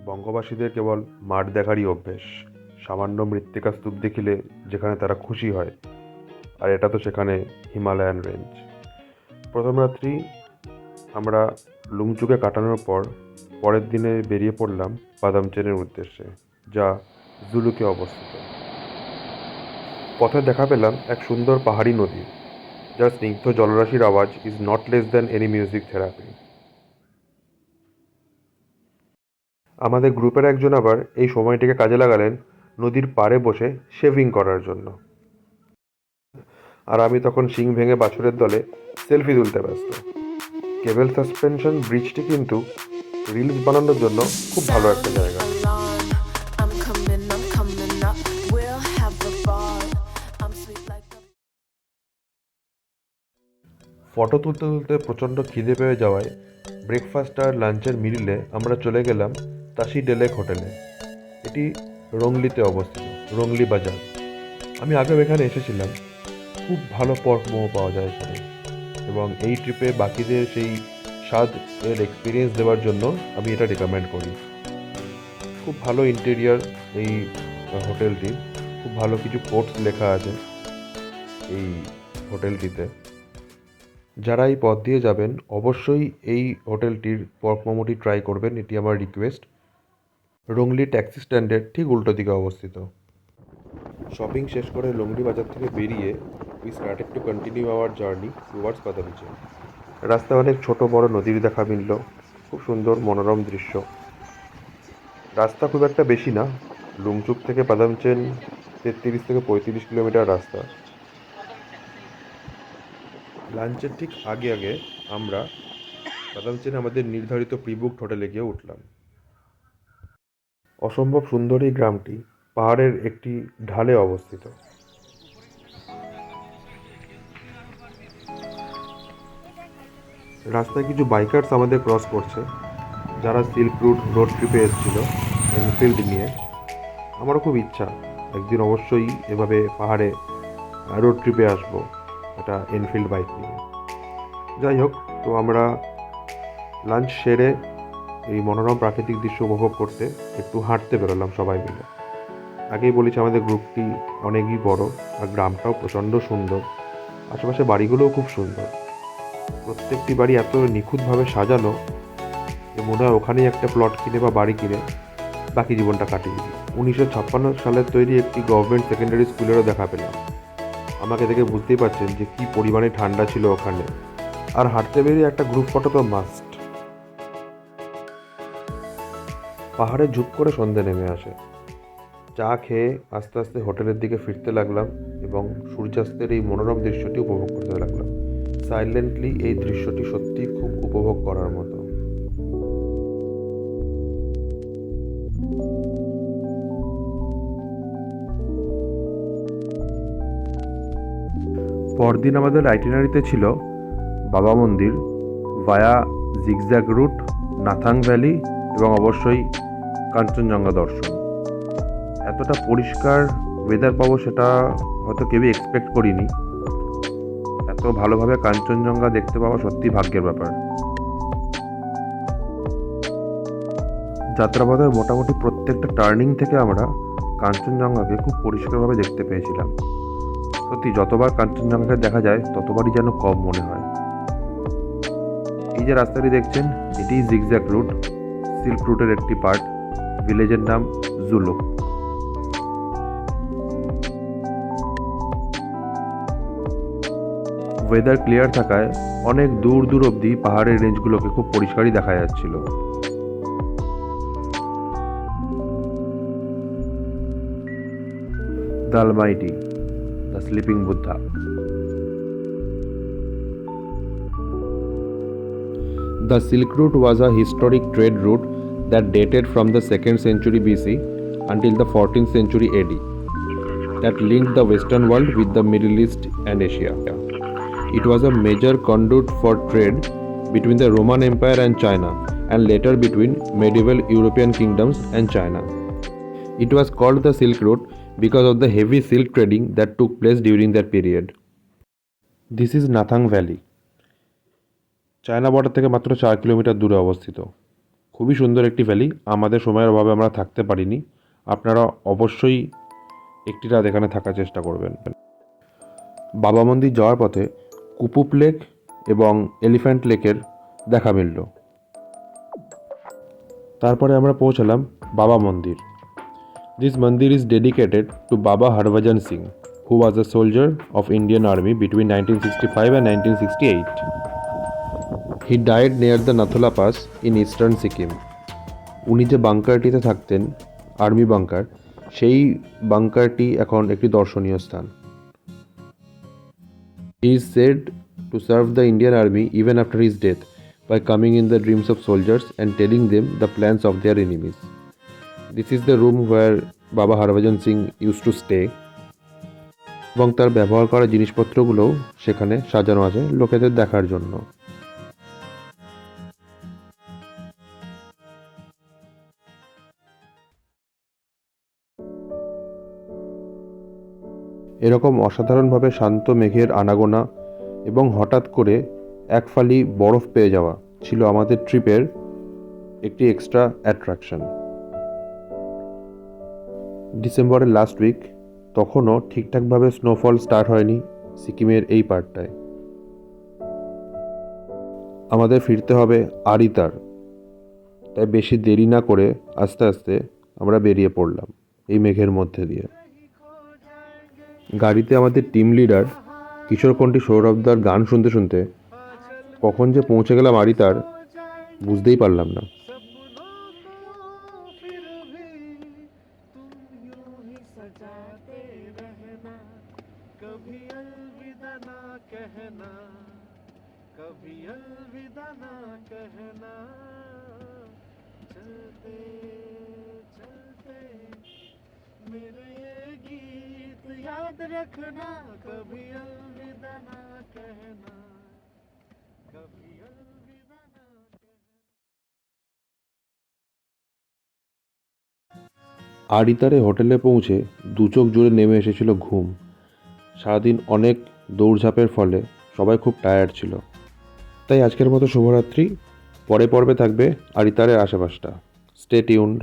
বঙ্গবাসীদের কেবল মাঠ দেখারই অভ্যেস। সামান্য মৃত্তিকা স্তূপ দেখিলে যেখানে তারা খুশি হয়, আর এটা তো সেখানে হিমালয়ান রেঞ্জ। প্রথম রাত্রি আমরা লুংচুকে কাটানোর পর পরের দিনে বেরিয়ে পড়লাম পাদামচেনের উদ্দেশ্যে, যা জুলুকে অবস্থিত। পথে দেখা পেলাম এক সুন্দর পাহাড়ি নদী, যার স্নিগ্ধ জলরাশির আওয়াজ is not less than any music therapy. আমাদের গ্রুপের একজন আবার এই সময়টিকে কাজে লাগালেন নদীর পাড়ে বসে শেভিং করার জন্য, আর আমি তখন শিং ভেঙে বাছুরের দলে সেলফি তুলতে ব্যস্ত। কেবল সাসপেনশন ব্রিজটি কিন্তু রিলস বানানোর জন্য খুব ভালো একটা জায়গা। ফটো তুলতে তুলতে প্রচণ্ড খিদে পেয়ে যাওয়ায় ব্রেকফাস্ট আর লাঞ্চের মিডিলে আমরা চলে গেলাম তাসি ডেলেক হোটেলে। এটি রংলিতে অবস্থিত, রংলি বাজার। আমি আগেও এখানে এসেছিলাম। খুব ভালো পর্ক মোমো পাওয়া যায় এখানে, এবং এই ট্রিপে বাকিদের সেই স্বাদ এর এক্সপিরিয়েন্স দেওয়ার জন্য আমি এটা রেকমেন্ড করি। খুব ভালো ইন্টেরিয়ার এই হোটেলটির, খুব ভালো কিছু কোটস লেখা আছে এই হোটেলটিতে। যারা এই পথ দিয়ে যাবেন অবশ্যই এই হোটেলটির পর্ক মোমোটি ট্রাই করবেন, এটি আমার রিকোয়েস্ট। রংলি ট্যাক্সি স্ট্যান্ডের ঠিক উল্টো দিকে অবস্থিত। শপিং শেষ করে লংলি বাজার থেকে বেরিয়ে we started to continue our journey towards Padamchen. রাস্তায় অনেক ছোট বড় নদীর দেখা মিলল, খুব সুন্দর মনোরম দৃশ্য। রাস্তা খুব একটা বেশি না, লুংচুক থেকে পাদামচেন 33 থেকে 35 কিলোমিটার রাস্তা। লাঞ্চের ঠিক আগে আগে আমরা পাদামচেনে আমাদের নির্ধারিত প্রিবুকড হোটেলে গিয়ে উঠলাম। অসম্ভব সুন্দর এই গ্রামটি পাহাড়ের একটি ঢালে অবস্থিত। রাস্তায় কিছু বাইকার্স আমাদের ক্রস করছে, যারা সিল্ক রুট রোড ট্রিপে এসেছিল এনফিল্ড নিয়ে। আমারও খুব ইচ্ছা একদিন অবশ্যই এভাবে পাহাড়ে রোড ট্রিপে আসবো, এটা এনফিল্ড বাইক নিয়ে। যাই হোক, তো আমরা লাঞ্চ সেরে এই মনোরম প্রাকৃতিক দৃশ্য উপভোগ করতে একটু হাঁটতে বেরোলাম সবাই মিলে। আগেই বলেছি আমাদের গ্রুপটি অনেকই বড়, আর গ্রামটাও প্রচণ্ড সুন্দর। আশেপাশে বাড়িগুলোও খুব সুন্দর, প্রত্যেকটি বাড়ি এত নিখুঁতভাবে সাজানো যে মনে হয় ওখানেই একটা প্লট কিনে বা বাড়ি কিনে বাকি জীবনটা কাটিয়ে দিই। 1956 সালের তৈরি একটি গভর্নমেন্ট সেকেন্ডারি স্কুলেরও দেখা পেলাম। আমাকে দেখে বুঝতেই পারছেন যে কী পরিমাণে ঠান্ডা ছিল ওখানে। আর হাঁটতে বেরিয়ে একটা গ্রুপ ফটো তো মাস্ট। পাহাড়ে ঝুপ করে সন্ধে নেমে আসে। চা খেয়ে আস্তে আস্তে হোটেলের দিকে ফিরতে লাগলাম এবং সূর্যাস্তের এই মনোরম দৃশ্যটি উপভোগ করতে লাগলাম। সাইলেন্টলি এই দৃশ্যটি সত্যিই খুব উপভোগ করার মতো। পরদিন আমাদের আইটিনারিতে ছিল বাবা মন্দির, ভায়া জিগজ্যাগ রুট, নাথাং ভ্যালি এবং অবশ্যই কাঞ্চনজঙ্ঘা দর্শন। এতটা পরিষ্কার ওয়েদার পাবো সেটা হয়তো কেউই এক্সপেক্ট করিনি। এত ভালোভাবে কাঞ্চনজঙ্ঘা দেখতে পাওয়া সত্যি ভাগ্যের ব্যাপার। যাত্রাপথের মোটামুটি প্রত্যেকটা টার্নিং থেকে আমরা কাঞ্চনজঙ্ঘাকে খুব পরিষ্কারভাবে দেখতে পেয়েছিলাম। সত্যি যতবার কাঞ্চনজঙ্ঘাকে দেখা যায় ততবারই যেন কম মনে হয়। এই যে রাস্তাটি দেখছেন, এটি জিগজ্যাগ রুট, সিল্ক রুটের একটি পার্ট। ভিলেজের নাম জুলুক। ওয়েদার ক্লিয়ার থাকায় অনেক দূর দূর অবধি পাহাড়ের রেঞ্জগুলোকে খুব পরিষ্কারই দেখা যাচ্ছিল। The Almighty, the sleeping Buddha. The Silk Route was a historic trade route that dated from the 2nd century BC until the 14th century AD, that linked the Western world with the Middle East and Asia. It was a major conduit for trade between the Roman Empire and China, and later between medieval European kingdoms and China. It was called the Silk Route because of the heavy silk trading that took place during that period. This is Nathang Valley. China border থেকে মাত্র 4 kilometre দূরে অবস্থিত। খুবই সুন্দর একটি valley. আমাদের সময়ের অভাবে আমরা থাকতে পারিনি। আপনারা অবশ্যই একটি রাত এখানে থাকার চেষ্টা করবেন। বাবা মন্দির যাওয়ার পথে কুপুপ লেক এবং এলিফ্যান্ট লেকের দেখা মিলল। তারপরে আমরা পৌঁছালাম বাবা মন্দির। দিস মন্দির ইজ ডেডিকেটেড টু বাবা Harbhajan Singh, who was a soldier of Indian Army between 1965 and 1968. He died near the Nathula Pass in eastern Sikkim. উনি যে বাংকারটিতে থাকতেন, আর্মি বাংকার, সেই বাংকারটি এখন একটি দর্শনীয় স্থান। He is said to serve the Indian Army even after his death by coming in the dreams of soldiers and telling them the plans of their enemies. This is the room where Baba Harbhajan Singh used to stay. এবং তার ব্যবহার করা জিনিসপত্রগুলোও সেখানে সাজানো আছে লোকেদের দেখার জন্য। এরকম অসাধারণভাবে শান্ত মেঘের আনাগোনা এবং হঠাৎ করে এক ফালি বরফ পেয়ে যাওয়া ছিল আমাদের ট্রিপের একটি এক্সট্রা অ্যাট্রাকশন। ডিসেম্বরের লাস্ট উইক, তখনও ঠিকঠাকভাবে স্নোফল স্টার্ট হয়নি সিকিমের এই পার্টটায়। আমাদের ফিরতে হবে আরিতার, তাই বেশি দেরি না করে আস্তে আস্তে আমরা বেরিয়ে পড়লাম এই মেঘের মধ্যে দিয়ে। গাড়িতে আমাদের টিম লিডার কিশোরকণ্ঠী সৌরভদার গান শুনতে শুনতে কখন যে পৌঁছে গেলাম আরিতার বুঝতেই পারলাম না। याद रखना कभी अलविदा ना कहना, कभी अलविदा ना कहना। আরিতারে হোটেলে পৌঁছে দু চোখ জুড়ে নেমে এসেছিল ঘুম। সারাদিন অনেক দৌড়ঝাঁপের ফলে সবাই খুব টায়ার্ড ছিল। তাই আজকের মতো শুভরাত্রি। পরে পর্বে থাকবে আরিতারের আশেপাশটা। Stay tuned.